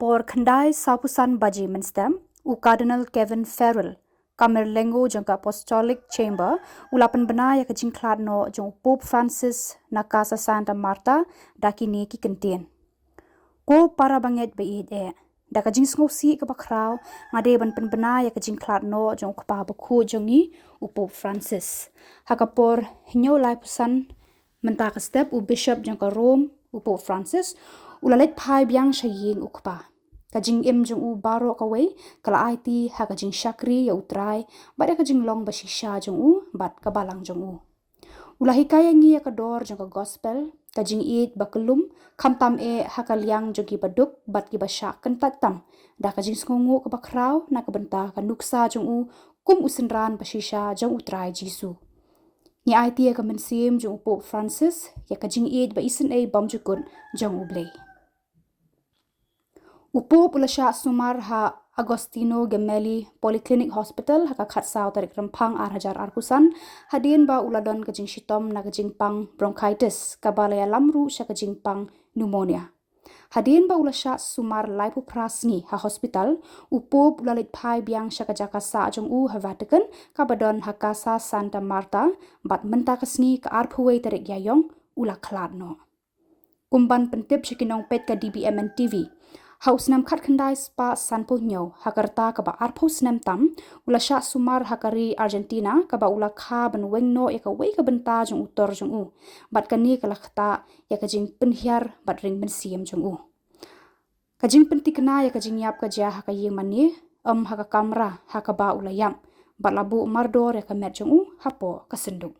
Khubor khandai sapusan baji menstem u Cardinal Kevin Farrell kamer lengo jangka apostolic chamber ulapan bena ya kajing Khlad no jong Pope Francis na casa Santa Marta dakini ki kentien ko para banget beid da kajing sngosi ka bakraw ngade ban pen bena ya kajing Khlad no jong kpa bakhu jongi u Pope Francis Khubor hinyo lai pusan menta ka step u bishop jangka Rome u Pope Francis ulalet phai byang shaying ukpa kajing im jong u baro kawai kala IT ha kajing shakri ya utrai bada kajing long bashisha jong u bat kabalang jong u ulahi kaya ngi ya kador jong ka gospel kajing it bakelum khamtam ha kalyang jogi baduk bat ki basha kentat tam da kajing sngongu ka bakraw na ka benta ka nuksa jong u kum usinran bashisha jong utrai jisu ni IT ya ka mensim jong Pope Francis ya kajing it ba isin bamjukun jong u blay Upo pulasya sumar ha Agostino Gemelli Polyclinic Hospital ha kakhat saw tarik rempang arhajar arkusan hadin ba uladon kajing shitom na kajing pang bronchitis kabalaya lamru sya kajing pang pneumonia hadin ba ulasya sumar laipu prasni ha hospital upo ulalit phai biang sya kajaka sa jong u ha Vatican kabadon ha casa Santa Marta bat menta kasni ka arphuwei tarik yayong ula Khlad no kumban pentip syakinong pet ka dbmnTv Haus Snem khat khandai spa sanpo nyo hakarta kaba arpo Snem tam ula sya sumar hakari Argentina kaba ula kha ban wengno ya ka wei ka benta jong utor jong u bat kani kala khata ya kajing penhiar bat ring ben siem jong u kajing pentikna ya kajing yap ka ja haka yeng mani haka kamera haka ba ula yam bat labu mardor ya ka met jong u hapo kasenduk